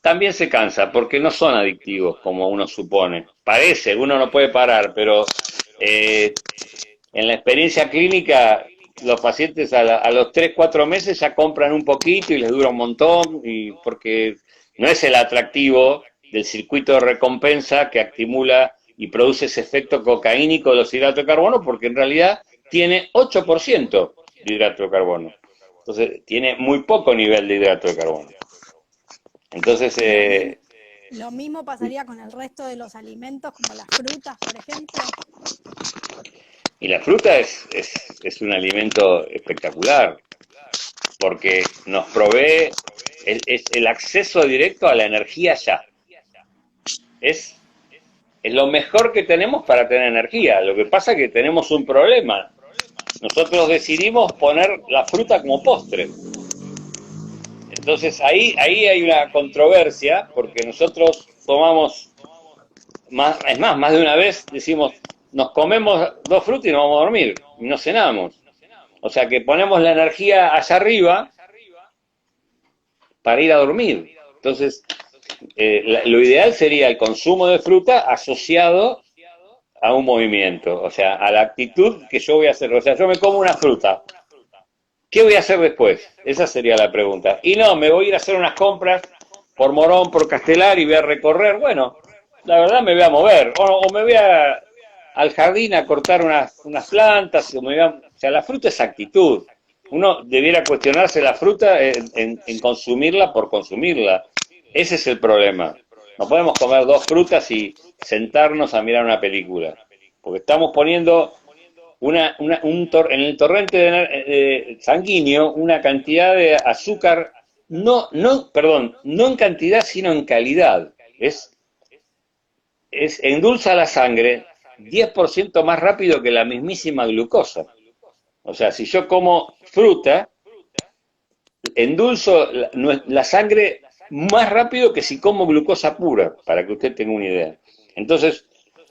también se cansa porque no son adictivos como uno supone. Parece, uno no puede parar, pero eh, en la experiencia clínica los pacientes a los 3 4 meses ya compran un poquito y les dura un montón, y porque no es el atractivo del circuito de recompensa que estimula y produce ese efecto cocaínico de los hidratos de carbono, porque en realidad tiene 8% de hidrato de carbono. Entonces, tiene muy poco nivel de hidrato de carbono. Entonces, Y lo mismo pasaría con el resto de los alimentos, como las frutas, por ejemplo. y la fruta es un alimento espectacular, porque nos provee es el acceso directo a la energía ya. Es, es lo mejor que tenemos para tener energía. Lo que pasa es que tenemos un problema. Nosotros decidimos poner la fruta como postre. Entonces ahí hay una controversia, porque nosotros tomamos, más de una vez decimos, nos comemos 2 frutas y nos vamos a dormir, y no cenamos. O sea que ponemos la energía allá arriba para ir a dormir. Entonces, lo ideal sería el consumo de fruta asociado a un movimiento, o sea, a la actitud que yo voy a hacer. O sea, yo me como una fruta, ¿qué voy a hacer después? Esa sería la pregunta. Y no, me voy a ir a hacer unas compras por Morón, por Castelar y voy a recorrer. Bueno, la verdad me voy a mover. O me voy al jardín a cortar unas plantas. O sea, la fruta es actitud. Uno debiera cuestionarse la fruta en consumirla por consumirla. Ese es el problema. No podemos comer 2 frutas y sentarnos a mirar una película. Porque estamos poniendo en el torrente sanguíneo una cantidad de azúcar, perdón, no en cantidad, sino en calidad. Endulza la sangre 10% más rápido que la mismísima glucosa. O sea, si yo como fruta, endulzo la sangre más rápido que si como glucosa pura, para que usted tenga una idea. Entonces,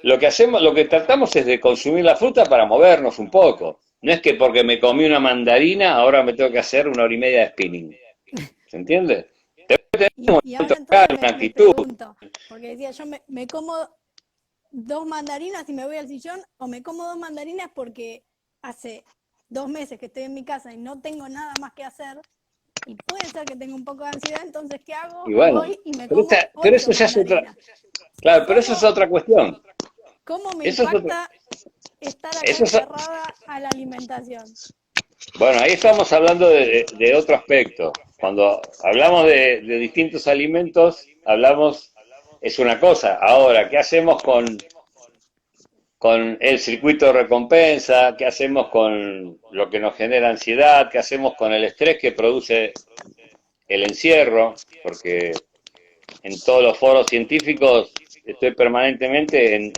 lo que tratamos es de consumir la fruta para movernos un poco. No es que porque me comí una mandarina, ahora me tengo que hacer 1 hora y media de spinning. ¿Se entiende? Y ahora entonces Una me actitud. pregunto, porque decía, yo me como 2 mandarinas y me voy al sillón, o me como 2 mandarinas porque hace 2 meses que estoy en mi casa y no tengo nada más que hacer, y puede ser que tenga un poco de ansiedad, entonces ¿qué hago? Y bueno, Voy y me pero, como pero 8 eso ya es otra, mandarinas. claro, pero eso es ¿Cómo, otra cuestión. cómo me Eso es otra, impacta estar acá eso es, encerrada a la alimentación? bueno, ahí estamos hablando de otro aspecto. Cuando hablamos de distintos alimentos, hablamos, es una cosa. Ahora, ¿qué hacemos con el circuito de recompensa? ¿Qué hacemos con lo que nos genera ansiedad? ¿Qué hacemos con el estrés que produce el encierro? Porque en todos los foros científicos estoy permanentemente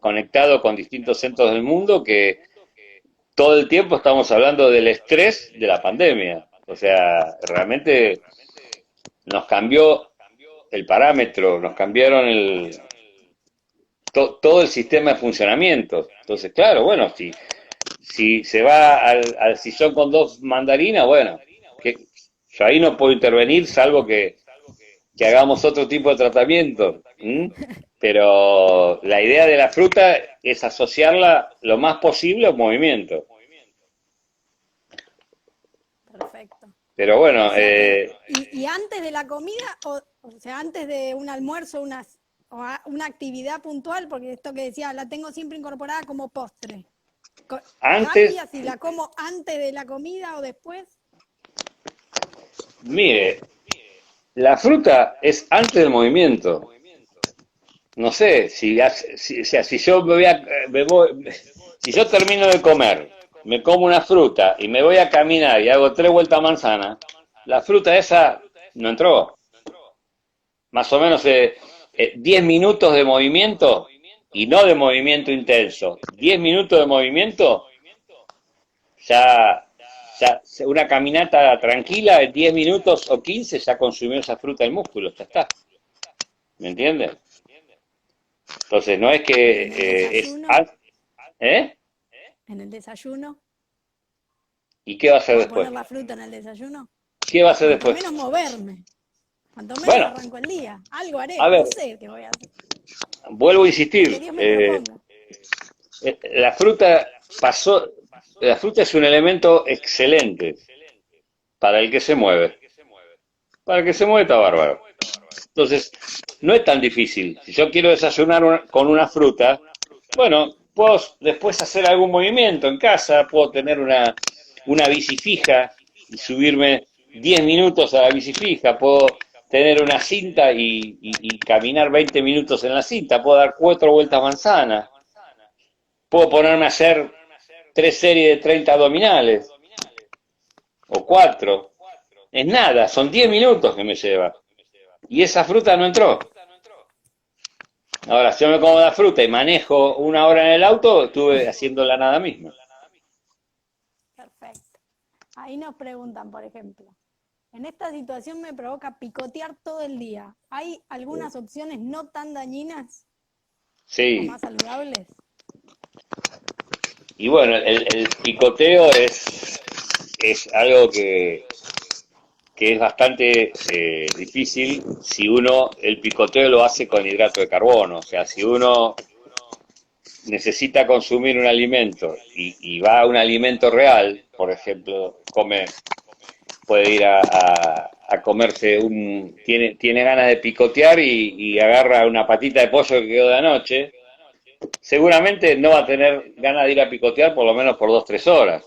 conectado con distintos centros del mundo que todo el tiempo estamos hablando del estrés de la pandemia. O sea, realmente nos cambió el parámetro, nos cambiaron todo el sistema de funcionamiento. Entonces, claro, bueno, si se va al sillón con 2 mandarinas, bueno, que, yo ahí no puedo intervenir salvo que hagamos otro tipo de tratamiento. ¿M? Pero la idea de la fruta es asociarla lo más posible a un movimiento. Perfecto. Pero O bueno, sea que, y antes de la comida, o sea, antes de un almuerzo, una actividad puntual, porque esto que decía, la tengo siempre incorporada como postre. antes, ¿Cambia si la como antes de la comida o después? mire, la fruta es antes del movimiento. No sé, si yo si yo termino de comer, me como una fruta y me voy a caminar y hago 3 vueltas a manzana, la fruta esa no entró. Más o menos 10 minutos de movimiento y no de movimiento intenso. 10 minutos de movimiento, ya, ya una caminata tranquila de 10 minutos o 15 ya consumió esa fruta el músculo, ya está. ¿Me entiendes? Entonces no es Y en el que desayuno, ¿eh? en el desayuno, ¿Y qué va a hacer ¿puedo después? poner la fruta en el desayuno? ¿Qué va a hacer Cuanto después? menos moverme, cuanto menos Bueno, arranco el día. Algo a haré, no ver, sé qué voy a hacer. vuelvo a Lo que insistir. Dios me proponga. La fruta pasó, la fruta es un elemento excelente para el que se mueve. Para el que se mueve está bárbaro. Entonces, no es tan difícil. Si yo quiero desayunar con una fruta, bueno, puedo después hacer algún movimiento en casa, puedo tener una bici fija y subirme 10 minutos a la bici fija, puedo tener una cinta y caminar 20 minutos en la cinta, puedo dar 4 vueltas manzanas, puedo ponerme a hacer 3 series de 30 abdominales o 4. Es nada, son 10 minutos que me lleva. Y esa fruta no entró. Ahora, si yo me como la fruta y manejo 1 hora en el auto, estuve haciendo la nada misma. Perfecto. Ahí nos preguntan, por ejemplo, en esta situación me provoca picotear todo el día. ¿Hay algunas opciones no tan dañinas o Sí. más saludables? Y bueno, el picoteo es algo que es bastante difícil si uno, el picoteo lo hace con hidrato de carbono. O sea, si uno necesita consumir un alimento y va a un alimento real, por ejemplo, puede ir a comerse tiene ganas de picotear y agarra una patita de pollo que quedó de anoche, seguramente no va a tener ganas de ir a picotear por lo menos por 2 o 3 horas.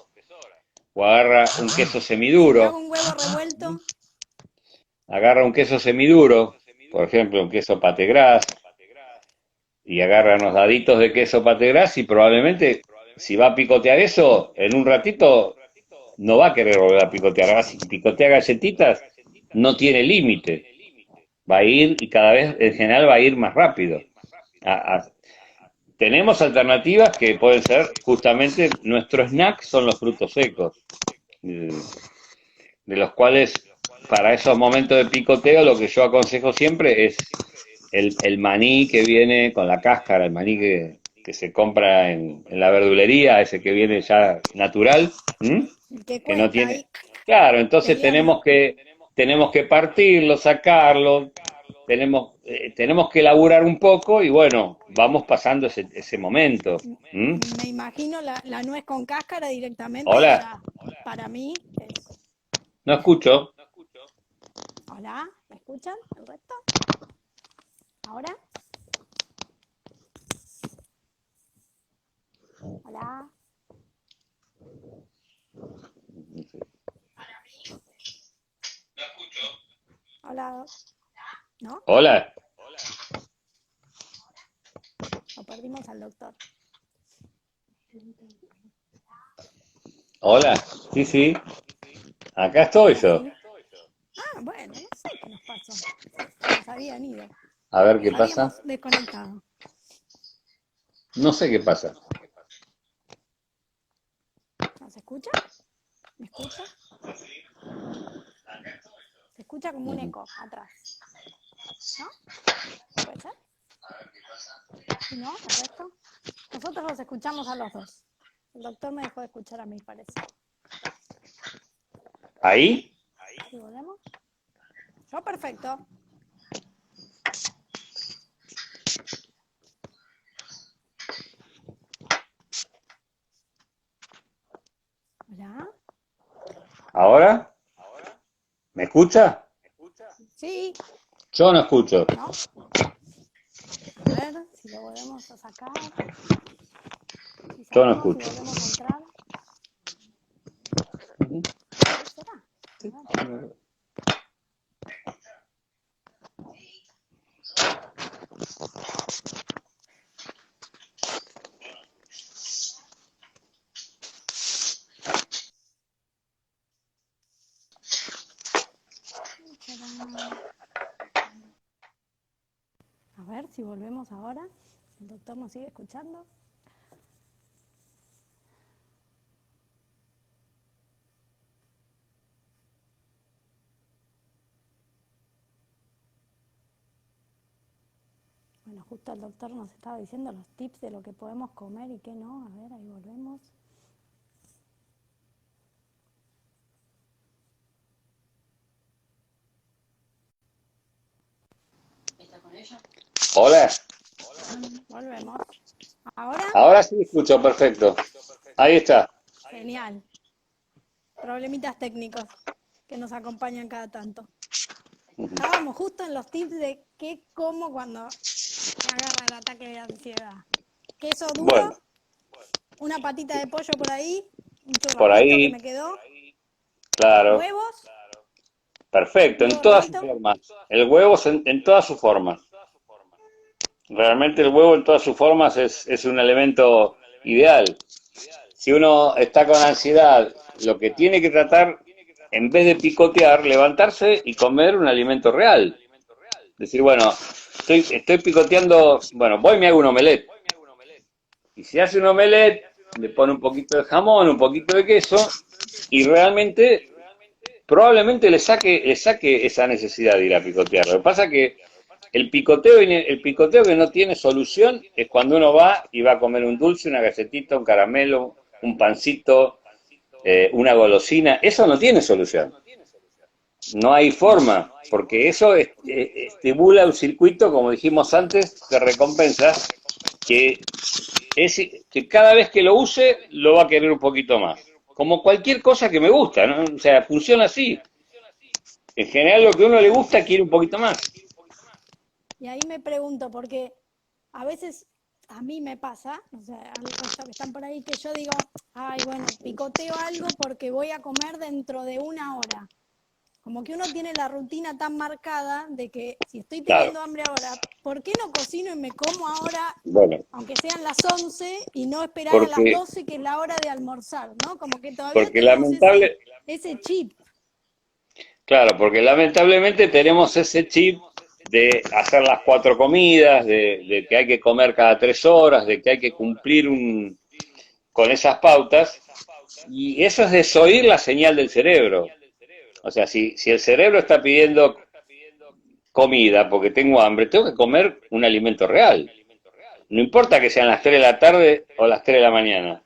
O agarra un queso Si me semiduro, hago un huevo revuelto, agarra un queso semiduro, por ejemplo un queso pategras, y agarra unos daditos de queso pategras y probablemente si va a picotear eso, en un ratito no va a querer volver a picotear. Ahora, si picotea galletitas, no tiene límite. Va a ir y cada vez en general va a ir más rápido. A- a- Tenemos alternativas que pueden ser justamente nuestro snack son los frutos secos, eh, de los cuales para esos momentos de picoteo lo que yo aconsejo siempre es el maní que viene con la cáscara, el maní que se compra en la verdulería, ese que viene ya natural, ¿m? el que Que no cuesta tiene. ahí, Claro, entonces pelearme. tenemos que partirlo, sacarlo, tenemos que elaborar un poco y bueno, vamos pasando ese momento. ¿Mm? Me imagino la nuez con cáscara directamente, Hola, ya para mí es... no escucho. Hola, ¿me escuchan el resto? ¿Ahora? Hola, hola, ¿no? Hola, Lo perdimos al doctor. hola, sí, sí, acá estoy Ahora yo. sí. Ah, bueno, no sé qué nos pasó. Se nos habían ido. A ver qué Nos pasa. habíamos desconectado. No sé qué pasa. ¿No se escucha? ¿Me escucha? Se escucha como un eco atrás. ¿No? ¿Puede ser? ¿Y no? ¿El resto? Nosotros los escuchamos a los dos. El doctor me dejó de escuchar a mí, parece. ¿Ahí? ¿Y volvemos? Yo perfecto. ¿Hola? ¿Ahora? ¿Me escucha? Sí, Yo no escucho. ¿no? A ver si lo volvemos a sacar. Si Yo no salimos y escucho. volvemos a entrar. ¿Qué será? A ver. ¿Qué será? A ver si volvemos ahora. El doctor nos sigue escuchando. Bueno, justo el doctor nos estaba diciendo los tips de lo que podemos comer y qué no. A ver, ahí volvemos. Hola. Volvemos. ¿Ahora? Ahora sí escucho, perfecto. Ahí está. Genial. Problemitas técnicos que nos acompañan cada tanto. Estábamos justo en los tips de qué como cuando me agarra el ataque de ansiedad. Queso Bueno, duro, una patita de pollo por ahí, un por churrasquito que ahí, me quedó, claro. huevos, Perfecto, en huevo todas sus revuelto. formas. El huevo en todas sus formas. Realmente el huevo en todas sus formas es un elemento ideal. Si uno está con ansiedad, lo que tiene que tratar, en vez de picotear, levantarse y comer un alimento real. Decir, bueno, estoy picoteando, bueno, voy y me hago un omelette. Y si hace un omelette, le pone un poquito de jamón, un poquito de queso, y realmente, probablemente le saque esa necesidad de ir a picotear. Lo que pasa es que el picoteo que no tiene solución es cuando uno va y va a comer un dulce, una galletita, un caramelo, un pancito, una golosina. Eso no tiene solución. No hay No, forma, porque eso estimula un circuito, como dijimos antes, de recompensa, que, es, que cada vez que lo use lo va a querer un poquito más. Como cualquier cosa que me gusta, ¿no? O sea, funciona así. En general lo que a uno le gusta quiere un poquito más. y ahí me pregunto, porque a veces a mí me pasa, o sea, al resto que están por ahí, que yo digo, ay, bueno, picoteo algo porque voy a comer dentro de una hora. Como que uno tiene la rutina tan marcada de que si estoy Claro, teniendo hambre ahora, ¿por qué no cocino y me como ahora, bueno, aunque sean las 11 y no esperar a las porque, 12 que es la hora de almorzar, ¿no? Como que todavía porque tenemos ese, lamentable, ese chip. claro, porque lamentablemente tenemos ese chip de hacer las cuatro comidas, de que hay que comer cada 3 horas, de que hay que cumplir con esas pautas, y eso es desoír la señal del cerebro. O sea, si el cerebro está pidiendo comida porque tengo hambre, tengo que comer un alimento real. No importa que sean las 3 de la tarde o las 3 de la mañana.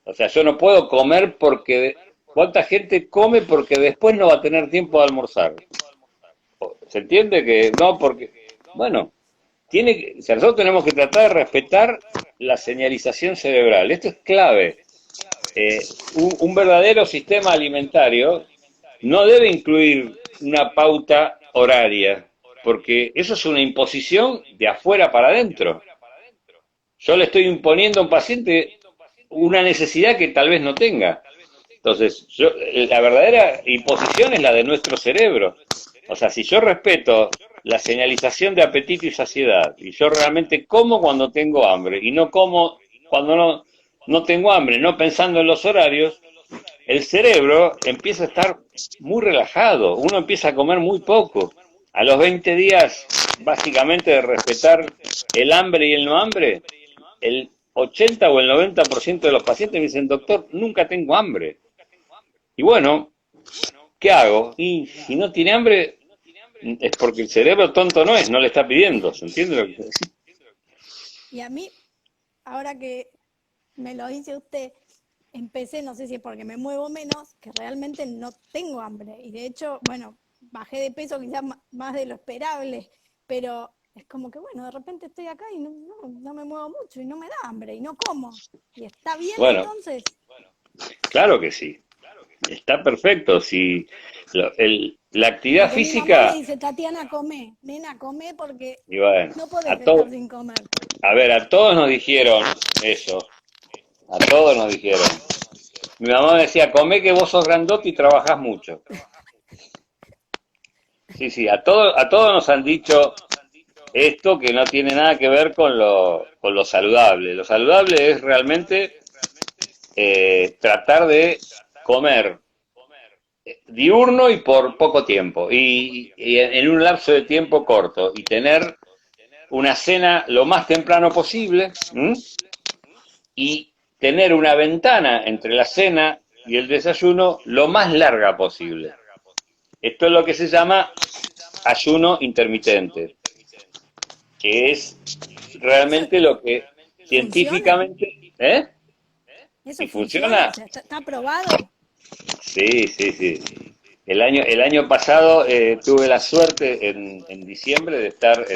O sea, yo no puedo comer porque... ¿Cuánta gente come porque después no va a tener tiempo de almorzar? ¿Se entiende que no? Porque, bueno, o sea, nosotros tenemos que tratar de respetar la señalización cerebral. Esto es clave. Eh, un verdadero sistema alimentario no debe incluir una pauta horaria, porque eso es una imposición de afuera para adentro. Yo le estoy imponiendo a un paciente una necesidad que tal vez no tenga. Entonces, la verdadera imposición es la de nuestro cerebro. O sea, si yo respeto la señalización de apetito y saciedad, y yo realmente como cuando tengo hambre, y no como cuando no tengo hambre, no pensando en los horarios, el cerebro empieza a estar muy relajado, uno empieza a comer muy poco. A los 20 días, básicamente, de respetar el hambre y el no hambre, el 80 o el 90% de los pacientes me dicen, doctor, nunca tengo hambre. Y bueno, ¿qué hago? Y si no tiene hambre, es porque el cerebro tonto no es, no le está pidiendo, ¿se entiende lo que decir? Y a mí, ahora que me lo dice usted, empecé, no sé si es porque me muevo menos, que realmente no tengo hambre. Y de hecho, bueno, bajé de peso quizás más de lo esperable, pero es como que, bueno, de repente estoy acá y no me muevo mucho y no me da hambre y no como. Y está bien Bueno, entonces. claro que sí, está perfecto. Si la actividad Porque mi mamá me física, dice, Tatiana, come, nena, come porque y bueno, no podés a estar todos, sin comer. a ver, a todos nos dijeron eso, a todos nos dijeron. Mi mamá me decía, come que vos sos grandote y trabajás mucho. Sí, sí, a todos nos han dicho esto que no tiene nada que ver con lo saludable. Lo saludable es realmente tratar de comer diurno y por poco tiempo, y en un lapso de tiempo corto, y tener una cena lo más temprano posible, ¿m? Y tener una ventana entre la cena y el desayuno lo más larga posible. Esto es lo que se llama ayuno intermitente, que es Eso realmente lo que funciona, científicamente, ¿eh? eso Y funciona, o funciona. sea, está probado. Sí, sí, sí. El año pasado tuve la suerte en diciembre de estar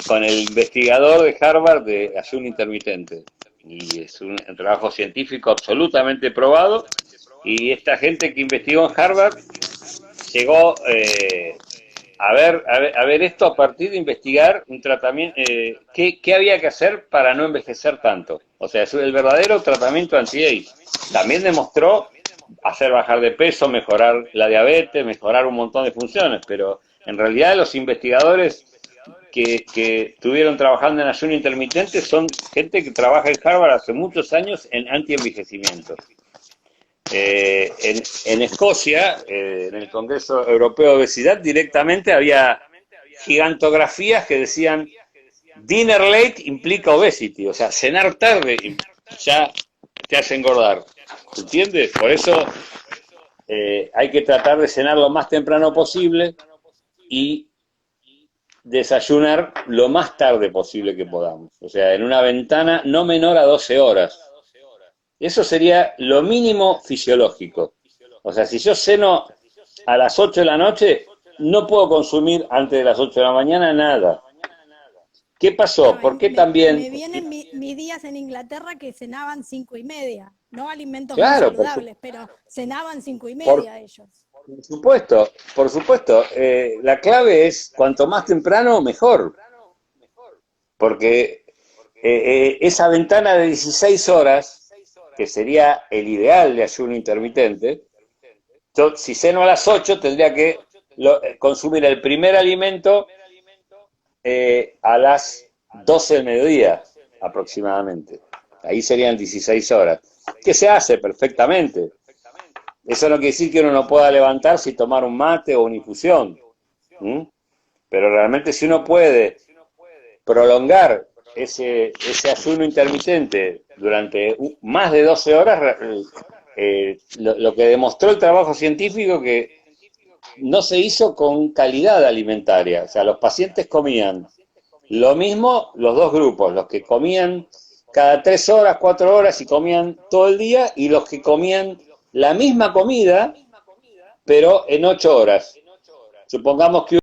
con el investigador de Harvard de ayuno intermitente. Y es un trabajo científico absolutamente probado. Y esta gente que investigó en Harvard llegó a ver esto a partir de investigar un tratamiento, qué había que hacer para no envejecer tanto. O sea, es el verdadero tratamiento anti-age. También demostró hacer bajar de peso, mejorar la diabetes, mejorar un montón de funciones, pero en realidad los investigadores que estuvieron trabajando en ayuno intermitente son gente que trabaja en Harvard hace muchos años en anti-envejecimiento. En Escocia, en el Congreso Europeo de Obesidad, directamente había gigantografías que decían dinner late implica obesity, o sea, cenar tarde ya te hace engordar. ¿Entiendes? Por eso hay que tratar de cenar lo más temprano posible y desayunar lo más tarde posible que podamos. O sea, en una ventana no menor a 12 horas. Eso sería lo mínimo fisiológico. O sea, si yo ceno a las 8 de la noche, no puedo consumir antes de las 8 de la mañana nada. ¿Qué pasó? No, ¿Por qué me también? vienen mis días en Inglaterra que cenaban 5:30, no alimentos muy Claro, saludables, pero cenaban cinco y por, media ellos. por supuesto, por supuesto. La clave es cuanto más temprano, mejor. Porque esa ventana de 16 horas, que sería el ideal de ayuno intermitente, yo si ceno a las 8 tendría que consumir el primer alimento a las 12 del mediodía aproximadamente. Ahí serían 16 horas. Que se hace perfectamente. Eso no quiere decir que uno no pueda levantarse y tomar un mate o una infusión. ¿Mm? Pero realmente si uno puede prolongar ese ayuno intermitente durante más de 12 horas, lo que demostró el trabajo científico que no se hizo con calidad alimentaria. O sea, los pacientes comían lo mismo, los dos grupos, los que comían cada 3 horas, 4 horas y comían todo el día, y los que comían la misma comida, pero en 8 horas. supongamos que